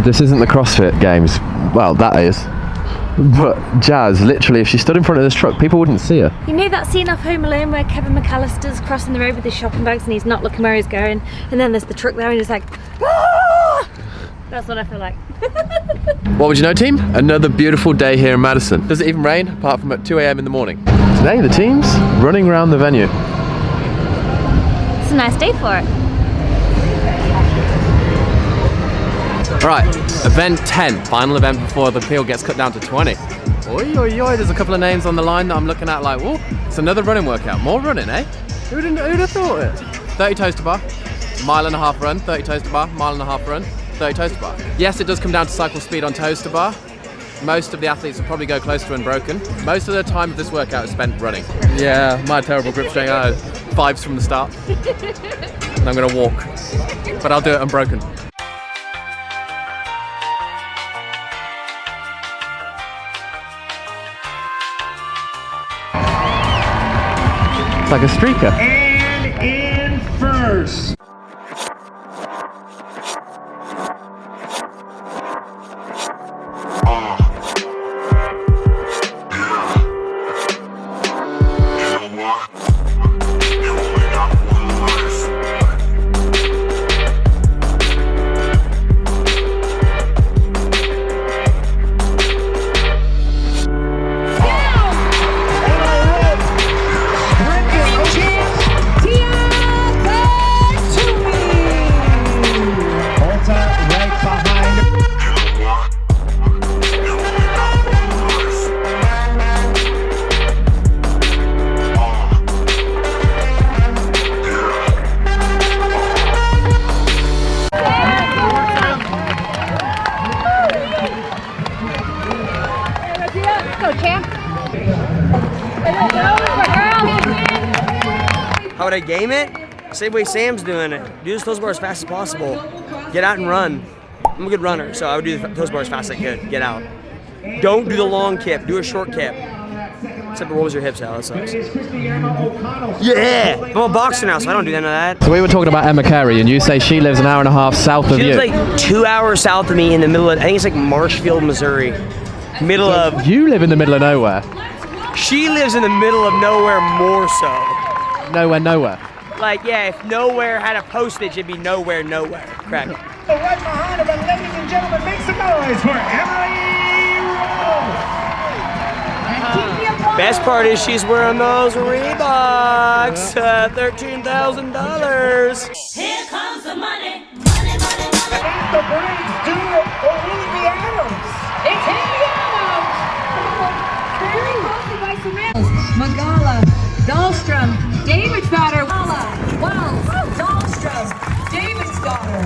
This isn't the CrossFit Games. Well, that is. But Jazz, literally, if she stood in front of this truck, people wouldn't see her. You know that scene off Home Alone where Kevin McAllister's crossing the road with his shopping bags and he's not looking where he's going, and then there's the truck there and he's like, ah! That's what I feel like. What would you know, team? Another beautiful day here in Madison. Does it even rain, apart from at 2 a.m. in the morning? Today, the team's running around the venue. It's a nice day for it. Alright, event 10, final event before the field gets cut down to 20. Oi, oi, oi, there's a couple of names on the line that I'm looking at like, whoa, it's another running workout. More running, eh? Who'd have thought it? 30 toes to bar, 1.5 mile run, 30 toes to bar, 1.5 mile run, 30 toes to bar. Yes, it does come down to cycle speed on toes to bar. Most of the athletes will probably go close to unbroken. Most of the time of this workout is spent running. Yeah, my terrible grip strength, 5s from the start. And I'm gonna walk, but I'll do it unbroken. It's like a streaker. And in first. How would I game it? Same way Sam's doing it. Do this toes bar as fast as possible. Get out and run. I'm a good runner, so I would do the toes bar as fast as I could. Get out. Don't do the long kip. Do a short kip. Except for rolls your hips out. That sucks. Yeah! I'm a boxer now, so I don't do none of that. So we were talking about Emma Carey, and you say she lives an hour and a half south of you. She lives like 2 hours south of me in the middle of, I think it's like Marshfield, Missouri. Middle of... You live in the middle of nowhere. She lives in the middle of nowhere more so. Nowhere. Like, yeah, if nowhere had a postage, it'd be nowhere. Correct. Right behind her, but ladies and gentlemen, make some noise for Emily Rose. Best part is she's wearing those Reeboks, $13,000. Here comes the money. The Braves duo, or will it be Adams? It's Haley Adams! Very hosted by Samantha. Magala, Dahlstrom, David's daughter. Wells, Dahlstrom, David's daughter.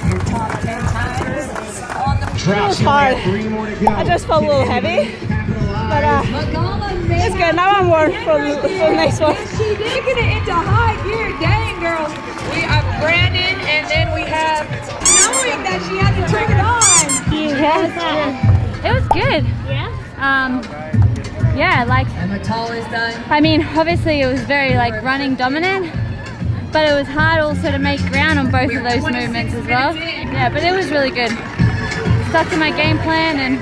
Your top 10 times on the It was hard. I just felt a little heavy. But it's good. Now I'm warm for the next one. She's taking it into high gear. Dang, girls. We have Brandon, and then we have knowing that she had to turn it on. It was good. Yeah? Yeah, like, Emma Tall is done. I mean, obviously it was very like running dominant, but it was hard also to make ground on both of those movements as well. Yeah, but it was really good. Stuck to my game plan and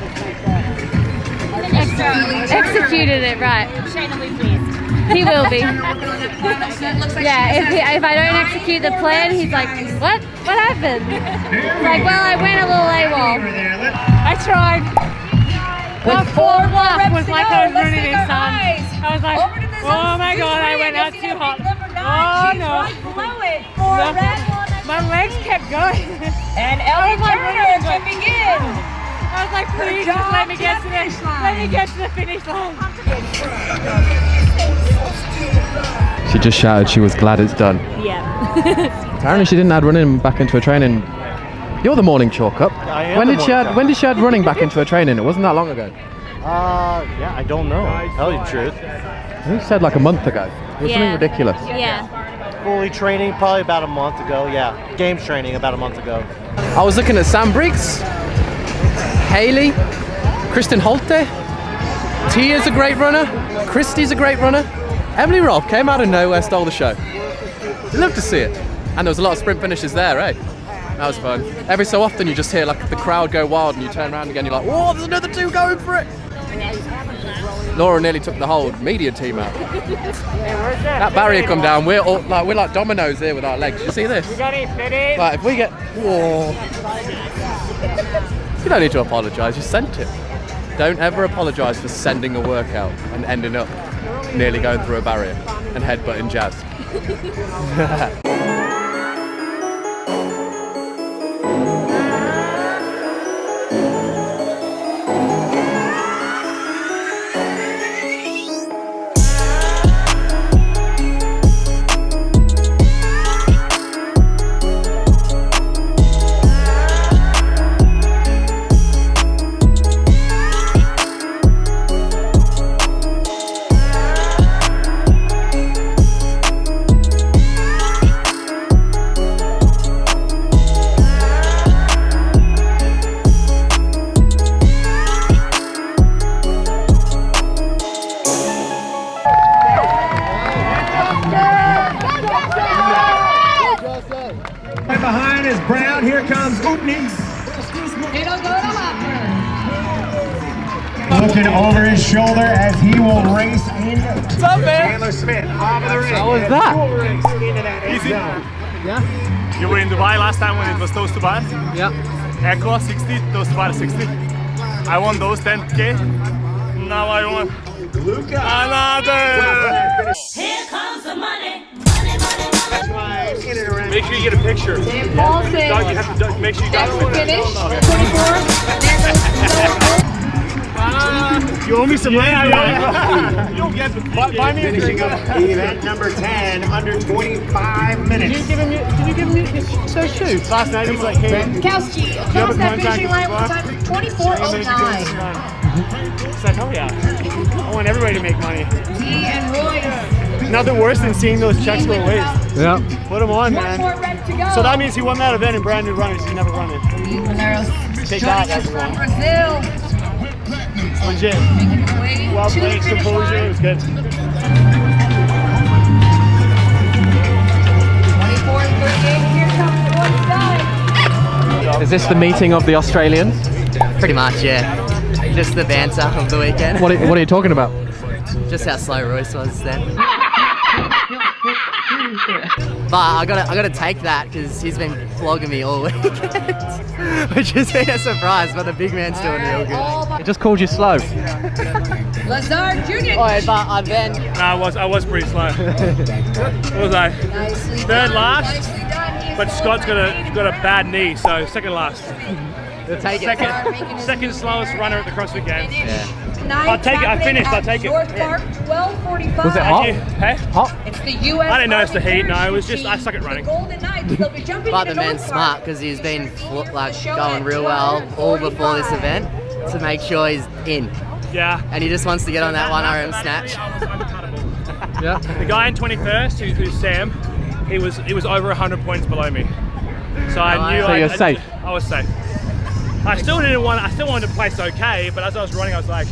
executed it right. Shane will be pleased. He will be. Yeah, if I don't execute the plan, he's like, what happened? Like, well, I went a little AWOL. I tried. About 4 blocks was like I was running in sun. I was like, oh my god, I went out too hot. Oh no. My legs kept going. And Ellie Turner to begin. I was like, please just let me get to the finish line. She just shouted she was glad it's done. Yeah. Apparently she didn't add running back into her training. You're the morning chalk up. I am. When did she add running back into her training? It wasn't that long ago. Yeah, I don't know. Tell you the truth. You said like a month ago. It was something ridiculous. Yeah. Fully training probably about a month ago. Yeah, games training about a month ago. I was looking at Sam Briggs, Haley, Kristen Holte, Tia's a great runner, Kristi's a great runner. Emily Robb came out of nowhere, stole the show. Love to see it. And there was a lot of sprint finishes there, eh? That was fun. Every so often you just hear like the crowd go wild and you turn around again, you're like, whoa, there's another two going for it. Laura nearly took the whole media team out. That barrier come down, we're like dominoes here with our legs. You see this? Like if we get, whoa. You don't need to apologise, you sent it. Don't ever apologise for sending a workout and ending up nearly going through a barrier and headbutting Jazz. Right behind is Brown. Here comes Oopney. It'll go to Hopper. Looking over his shoulder as he will race in. Taylor Smith off of the ring. How was that? Easy. Yeah. You were in Dubai last time when it was toast to bar? Yeah. Echo 60, toast to bar 60. I won those 10K. Now I won another. Here comes the money. Make sure you get a picture. Paul says, Doug, you have to make sure you got next it. finish, 24. You owe me some money. You'll get buy me a drink. Event number 10, under 25 minutes. Did you give him those shoes? Last night he's like, hey, Kowski, across that finishing line with a time of 24:09. it's like, oh yeah. I want everybody to make money. He and Royce. Nothing worse than seeing those checks go to waste. Yeah. Put them on, One man. more rep to go. So that means he won that event in brand new runners. He's never run it. Take that, Joining us from everyone. Brazil. It's legit. Making his way Well to the played, finish composure. It line. was good. 24:38. Here comes Royce Guy. Is this the meeting of the Australians? Pretty much, yeah. Just the banter of the weekend. What are you talking about? Just how slow Royce was then. But I gotta take that because he's been flogging me all weekend, which has been a surprise. But the big man's doing real good. It just called you slow. Lazard Junior. Oh, but then Nah, I was pretty slow. What was I? Nicely Third done. last, Nicely done. He's but Scott's got a bad knee, so second last. take it. Second slowest runner at the CrossFit Games. Yeah. I'll take it. I finished. I'll take it. North Park, 12:45. Was it hot? Hey? Hot? It's the U.S. I didn't notice the Army heat, no, it was parachute just- I suck at running. The Golden Knights, they'll be jumping But the into man's North smart Park. because he's been The show going at real well all before this 12:45. event to make sure he's in, Yeah. and he just wants to get on that 1 RM snatch. Yeah. The guy in 21st, who's Sam, he was over 100 points below me. So I knew. So you're safe. I was safe. I still wanted to place okay, but as I was running, I was like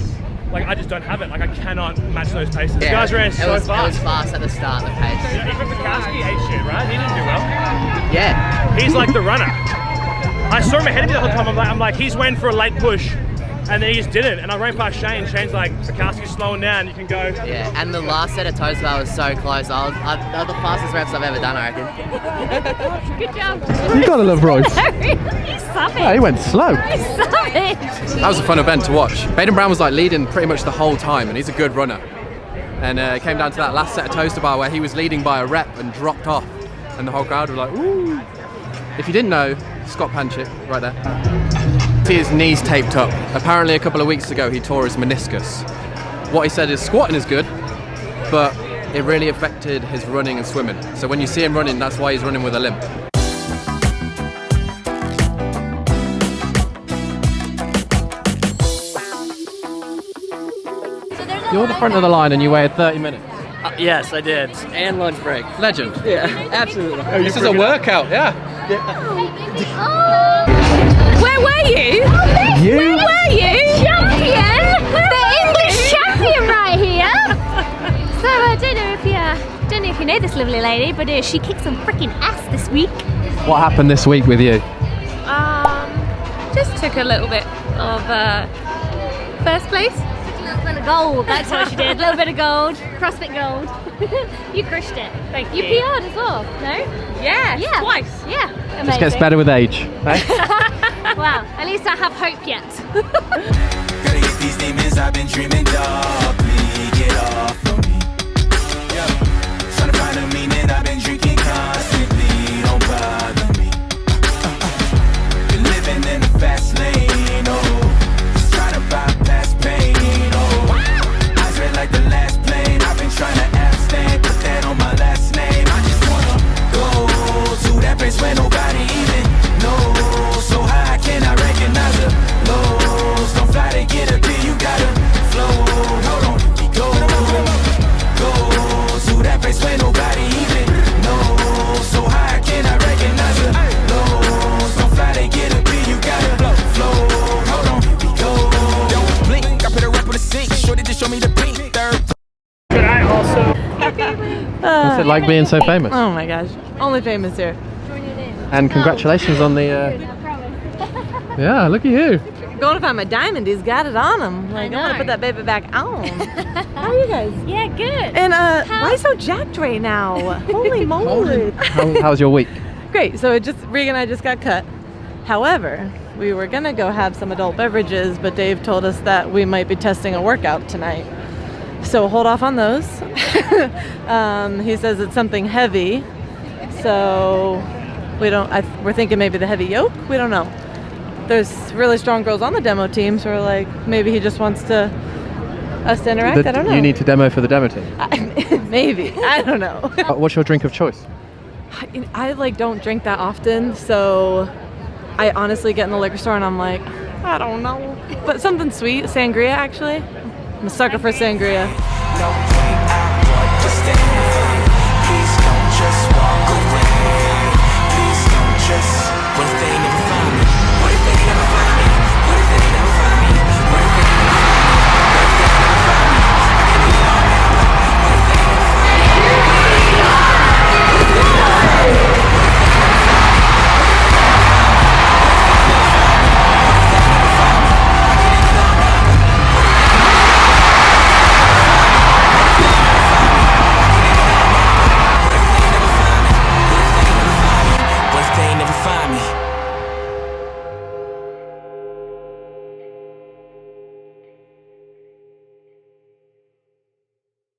I just don't have it. Like I cannot match those paces. The guys ran so it was fast. fast at the start, the pace. Even Bukowski ate shit, right? He didn't do well. Yeah. He's like the runner. I saw him ahead of me the whole time. I'm like, he's waiting for a late push, and then he just didn't. And I ran past Shane. Shane's like, Bukowski's slowing down. You can go. Yeah, and the last set of toes bar was so close. That was the fastest reps I've ever done, I reckon. Good job. You gotta love Royce. He's savage. Yeah, he went slow. He's savage. That was a fun event to watch. Baden Brown was like leading pretty much the whole time, and he's a good runner. And it came down to that last set of toaster bar where he was leading by a rep and dropped off, and the whole crowd were like, "Ooh!" If you didn't know, Scott Panchik, right there. See his knees taped up. Apparently, a couple of weeks ago, he tore his meniscus. What he said is squatting is good, but it really affected his running and swimming. So when you see him running, that's why he's running with a limp. You're the front of the line and you waited 30 minutes. Yes, I did. And lunch break. Legend. Yeah, absolutely. This is a workout, yeah. Where were you? You? Where were you? Champion! The English champion right here! So I don't know if you Don't know if you know this lovely lady, but she kicked some freaking ass this week. What happened this week with you? Just took a little bit of first place. A little bit of gold, that's what she did. A little bit of gold, CrossFit gold. You crushed it. Thank You you. PR'd as well, no? Yeah, Yeah. twice. Yeah, amazing. Just gets better with age. Right? Well, at least I have hope yet. Gotta get these demons I've been dreaming of. Please get off of me. Yeah. Trying to find a meaning I've been drinking constantly. Don't bother me. Been living in the fast lane. Oh, just trying to bypass pain. Oh, eyes red like the last plane. I've been trying to abstain. Put that on my last name. I just wanna go to that place where nobody even knows. So high can I recognize the lows? Don't fly to get up here, you gotta flow. Hold on, go to that place where nobody even knows. So high can I recognize the lows? Don't fly to get up here, you gotta flow. Hold on, go. Don't blink, I put her up on the sink. Shorty just show me the pink. Third. But I also. What's it like being so famous? Oh my gosh, only famous here. And congratulations on the. Yeah, look at you. Going to find my diamond, he's got it on him. Like, I want to put that baby back on. How are you guys? Yeah, good. And why so jacked right now? Holy moly. How's your week? Great, so Regan and I just got cut. However, we were gonna go have some adult beverages, but Dave told us that we might be testing a workout tonight. So hold off on those. He says it's something heavy, so we're thinking maybe the heavy yoke? We don't know. There's really strong girls on the demo team, so we're like, maybe he just wants us to interact. I don't know. You need to demo for the demo team. Maybe. I don't know. What's your drink of choice? I don't drink that often, so I honestly get in the liquor store and I'm like, I don't know. But something sweet, sangria actually. I'm a sucker for sangria.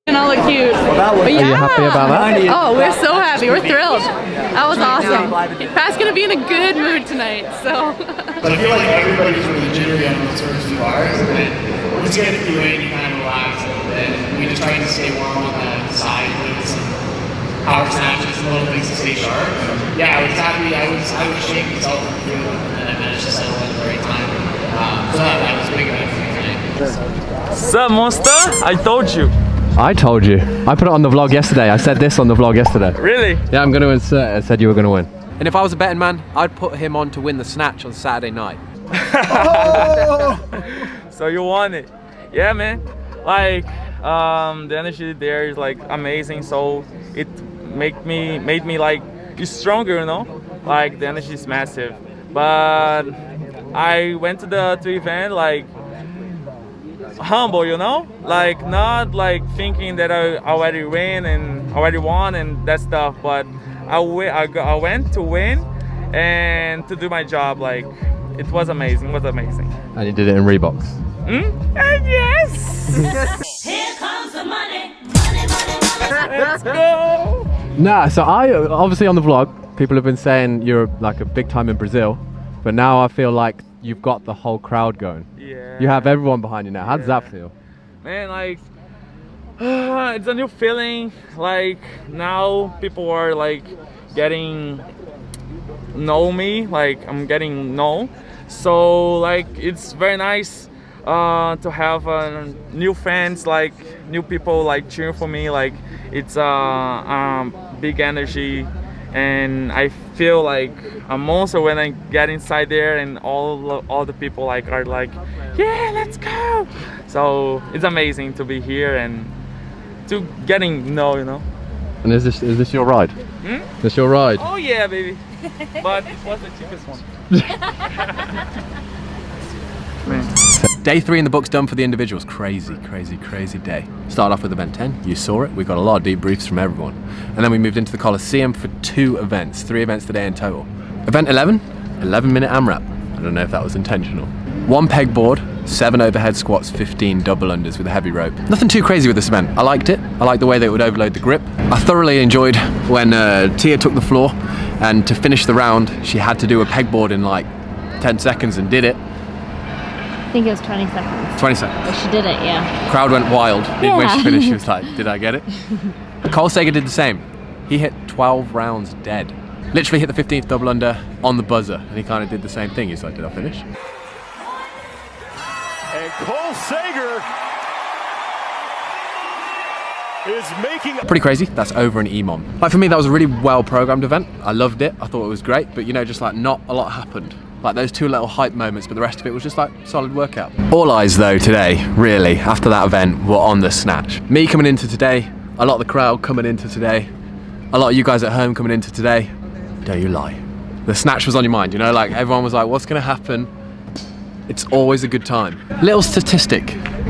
And all look cute. Are you happy about that? Oh, we're so happy. We're thrilled. That was awesome. Pat's gonna be in a good mood tonight, so. But I feel like everybody's really jittery on those first few bars, and then once you get through it, you kind of relax a little bit. We just try to stay warm on the side with some power snatches and little things to stay sharp. Yeah, I was happy. I was shaking myself through it, and then I managed to settle in at the right time. So that was a big event for me tonight. Sup, monster? I told you. I told you. I put it on the vlog yesterday. I said this on the vlog yesterday. Really? Yeah, I'm going to insert it. I said you were going to win. And if I was a betting man, I'd put him on to win the snatch on Saturday night. So you won it. Yeah, man. Like, the energy there is like amazing. So it made me like stronger, you know? Like the energy is massive. But I went to the event like humble, you know, like not like thinking that I already win and already won and that stuff, but I went to win and to do my job. Like it was amazing. And you did it in Reeboks. Yes. Here comes the money. Let's go. Nah, so I obviously on the vlog, people have been saying you're like a big time in Brazil, but now I feel like you've got the whole crowd going. Yeah. You have everyone behind you now. How does that feel? Man, like it's a new feeling. Like now people are like getting know me. Like I'm getting known. So like it's very nice to have new fans, like new people like cheering for me. Like it's big energy. And I feel like a monster when I get inside there and all the people like are like, yeah, let's go. So it's amazing to be here and to getting know, you know. And is this your ride? Hmm? This your ride? Oh yeah, baby. But it was the cheapest one. Day 3 in the book's done for the individuals. Crazy, crazy, crazy day. Started off with event 10, you saw it. We got a lot of debriefs from everyone. And then we moved into the Coliseum for 2 events, 3 events today in total. Event 11, 11-minute AMRAP. I don't know if that was intentional. 1 pegboard, 7 overhead squats, 15 double unders with a heavy rope. Nothing too crazy with this event. I liked it. I liked the way that it would overload the grip. I thoroughly enjoyed when Tia took the floor, and to finish the round, she had to do a pegboard in like 10 seconds and did it. I think it was 20 seconds. 20 seconds. But she did it, yeah. Crowd went wild. Yeah. When she finished, she was like, did I get it? Cole Sager did the same. He hit 12 rounds dead. Literally hit the 15th double under on the buzzer, and he kind of did the same thing. He's like, did I finish? And Cole Sager is making... Pretty crazy. That's over in EMOM. Like for me, that was a really well-programmed event. I loved it. I thought it was great, but you know, just like not a lot happened. Like those 2 little hype moments, but the rest of it was just like solid workout. All eyes though today, really, after that event, were on the snatch. Me coming into today, a lot of the crowd coming into today, a lot of you guys at home coming into today. Don't you lie. The snatch was on your mind, you know, like everyone was like, what's gonna happen? It's always a good time. Little statistic,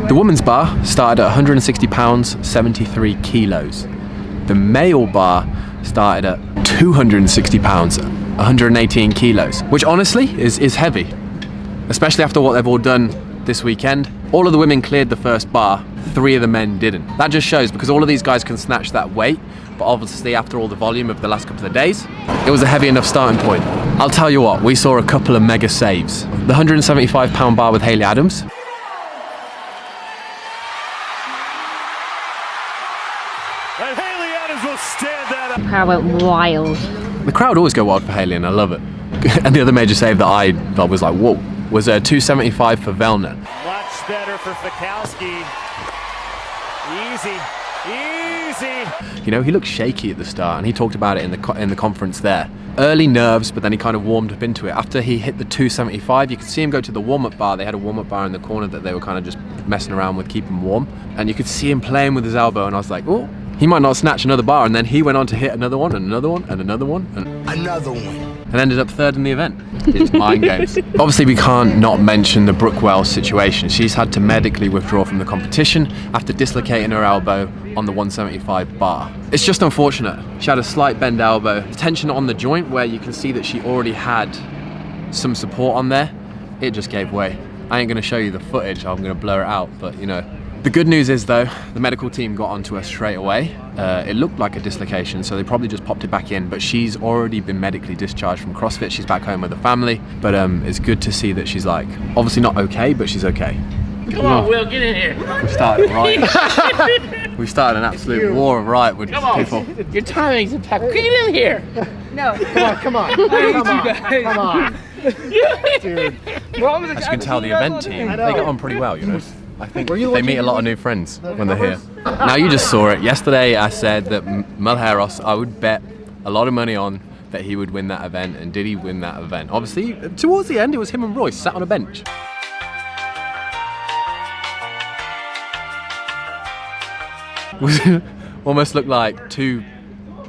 the women's bar started at 160 pounds, 73 kilos. The male bar started at 260 pounds, 118 kilos, which honestly is heavy, especially after what they've all done this weekend. All of the women cleared the first bar, 3 of the men didn't. That just shows, because all of these guys can snatch that weight, but obviously after all the volume of the last couple of days, it was a heavy enough starting point. I'll tell you what, we saw a couple of mega saves. The 175 pound bar with Haley Adams. And Haley Adams will stand that up. The crowd went wild. The crowd always go wild for Haley, and I love it. And the other major save that I was like, whoa, was 275 for Velna. Much better for Fikowski. Easy, easy. You know, he looked shaky at the start, and he talked about it in the conference there. Early nerves, but then he kind of warmed up into it. After he hit the 275, you could see him go to the warm-up bar. They had a warm-up bar in the corner that they were kind of just messing around with, keeping warm. And you could see him playing with his elbow, and I was like, oh, he might not snatch another bar. And then he went on to hit another one, and another one, and another one, and another one, and ended up 3rd in the event. It's mind games. Obviously, we can't not mention the Brooke Wells situation. She's had to medically withdraw from the competition after dislocating her elbow on the 175 bar. It's just unfortunate. She had a slight bend elbow, tension on the joint where you can see that she already had some support on there. It just gave way. I ain't gonna show you the footage, I'm gonna blur it out, but you know. The good news is though, the medical team got onto her straight away. It looked like a dislocation, so they probably just popped it back in, but she's already been medically discharged from CrossFit. She's back home with her family, but it's good to see that she's like, obviously not okay, but she's okay. Come on, Will, get in here. We started right. We started an absolute war of right with people. Your timing's impeccable. Get in here. No. Come on. Come on. Dude. As you can tell, the event team, they get on pretty well, you know. I think they meet a lot of new friends when they're here. Now you just saw it. Yesterday I said that Malheiros, I would bet a lot of money on that he would win that event, and did he win that event? Obviously, towards the end it was him and Royce sat on a bench. Almost looked like 2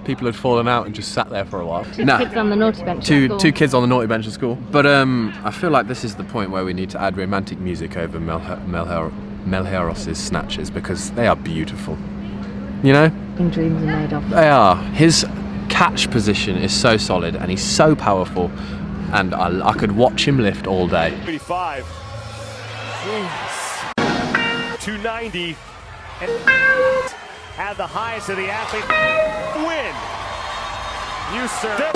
people had fallen out and just sat there for a while. Two kids on the naughty bench. Two kids on the naughty bench at school. But I feel like this is the point where we need to add romantic music over Malheiros' snatches, because they are beautiful. You know? Dreams are made of. They are. His catch position is so solid, and he's so powerful, and I could watch him lift all day. 35. 290. And have the highest of the athlete win. You, sir.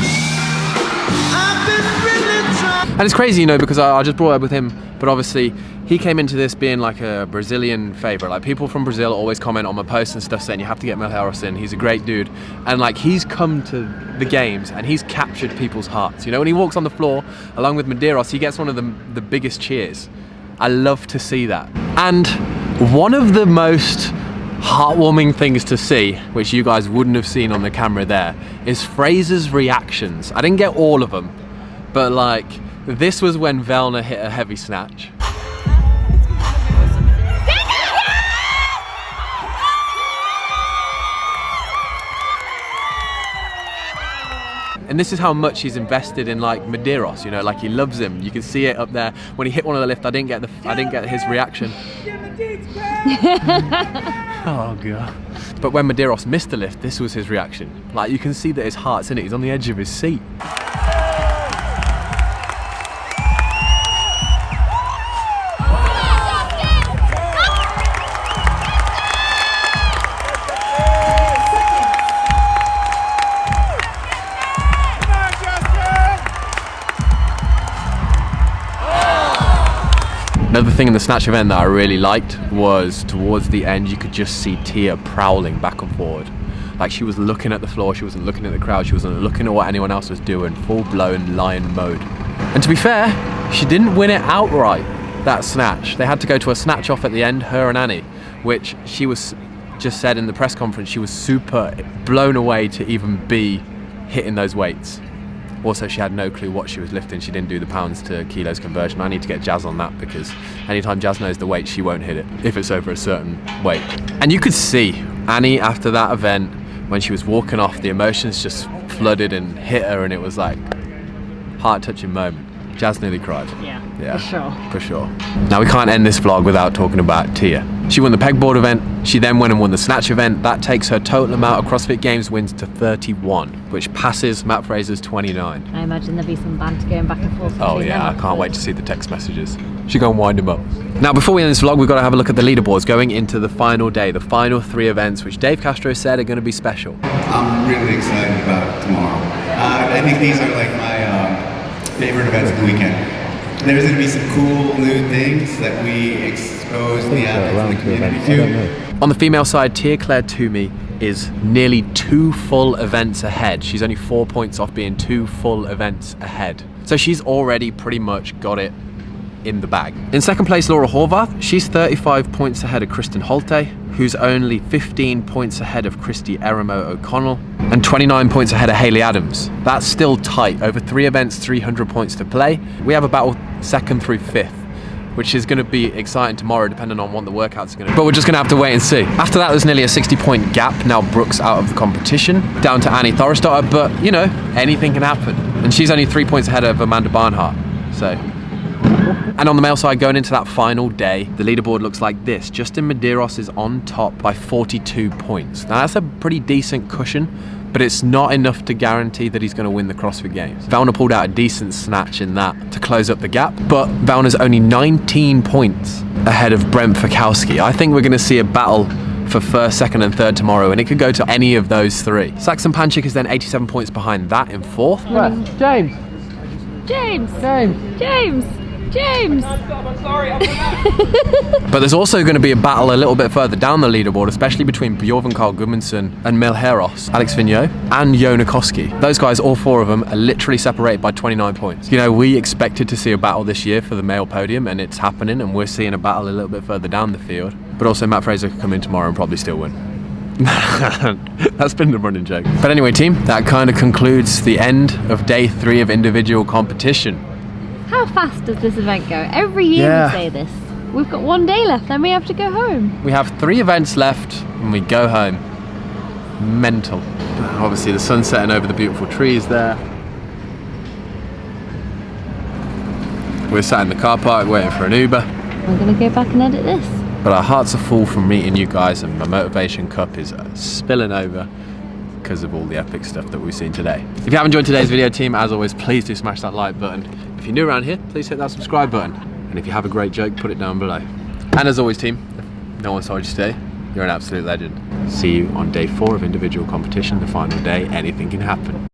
And it's crazy, you know, because I just brought up with him, but obviously he came into this being like a Brazilian favorite. Like people from Brazil always comment on my posts and stuff saying you have to get Malheiros in. He's a great dude, and like he's come to the games and he's captured people's hearts. You know, when he walks on the floor along with Medeiros, he gets one of the biggest cheers. I love to see that. And one of the most heartwarming things to see, which you guys wouldn't have seen on the camera there, is Fraser's reactions. I didn't get all of them, but like this was when Velna hit a heavy snatch. And this is how much he's invested in like Medeiros, you know, like he loves him. You can see it up there. When he hit one of the lift, I didn't get his reaction. Oh god. But when Medeiros missed the lift, this was his reaction. Like you can see that his heart's in it. He's on the edge of his seat. Another thing in the snatch event that I really liked was towards the end, you could just see Tia prowling back and forward. Like she was looking at the floor, she wasn't looking at the crowd, she wasn't looking at what anyone else was doing, full-blown lion mode. And to be fair, she didn't win it outright, that snatch. They had to go to a snatch off at the end, her and Annie, which she was just said in the press conference, she was super blown away to even be hitting those weights. Also, she had no clue what she was lifting. She didn't do the pounds to kilos conversion. I need to get Jazz on that because anytime Jazz knows the weight, she won't hit it if it's over a certain weight. And you could see Annie after that event, when she was walking off, the emotions just flooded and hit her, and it was like heart-touching moment. Jazz nearly cried. Yeah, for sure. Now we can't end this vlog without talking about Tia. She won the pegboard event, she then went and won the snatch event. That takes her total amount of CrossFit Games wins to 31, which passes Matt Fraser's 29. I imagine there'll be some banter going back and forth. Oh yeah, I can't wait to see the text messages. She go and wind him up. Now before we end this vlog, we've got to have a look at the leaderboards going into the final day, the final 3 events, which Dave Castro said are going to be special. I'm really excited about tomorrow. I think these are like my favorite events of the weekend. There's going to be some cool new things that we expose the athletes in the community to. On the female side, Tia Claire Toomey is nearly 2 full events ahead. She's only 4 points off being 2 full events ahead. So she's already pretty much got it in the bag. In second place, Laura Horvath. She's 35 points ahead of Kristen Holte, who's only 15 points ahead of Kristi Eramo O'Connell, and 29 points ahead of Hayley Adams. That's still tight. Over 3 events, 300 points to play. We have a battle 2nd through 5th, which is going to be exciting tomorrow depending on what the workouts are going to be. But we're just going to have to wait and see. After that, there's nearly a 60-point gap. Now Brooks out of the competition, down to Annie Thorisdottir, but you know, anything can happen. And she's only 3 points ahead of Amanda Barnhart, so. And on the male side, going into that final day, the leaderboard looks like this. Justin Medeiros is on top by 42 points. Now that's a pretty decent cushion, but it's not enough to guarantee that he's going to win the CrossFit Games. Valna pulled out a decent snatch in that to close up the gap, but Valna's only 19 points ahead of Brent Fikowski. I think we're going to see a battle for 1st, 2nd and 3rd tomorrow, and it could go to any of those 3. Saxon Panchik is then 87 points behind that in 4th. Right. James! But there's also going to be a battle a little bit further down the leaderboard, especially between Bjorn Carl Gudmundsson and Milheros, Alex Vigneault and Jonne Koski. Those guys, all 4 of them, are literally separated by 29 points. You know, we expected to see a battle this year for the male podium, and it's happening, and we're seeing a battle a little bit further down the field. But also Matt Fraser could come in tomorrow and probably still win. That's been the running joke. But anyway team, that kind of concludes the end of day 3 of individual competition. How fast does this event go? Every year we say this. We've got 1 day left, then we have to go home. We have 3 events left and we go home. Mental. Obviously the sun's setting over the beautiful trees there. We're sat in the car park waiting for an Uber. We're gonna go back and edit this. But our hearts are full from meeting you guys, and my motivation cup is spilling over because of all the epic stuff that we've seen today. If you have enjoyed today's video team, as always, please do smash that like button. If you're new around here, please hit that subscribe button. And if you have a great joke, put it down below. And as always team, if no one told you today, you're an absolute legend. See you on day 4 of individual competition, the final day. Anything can happen.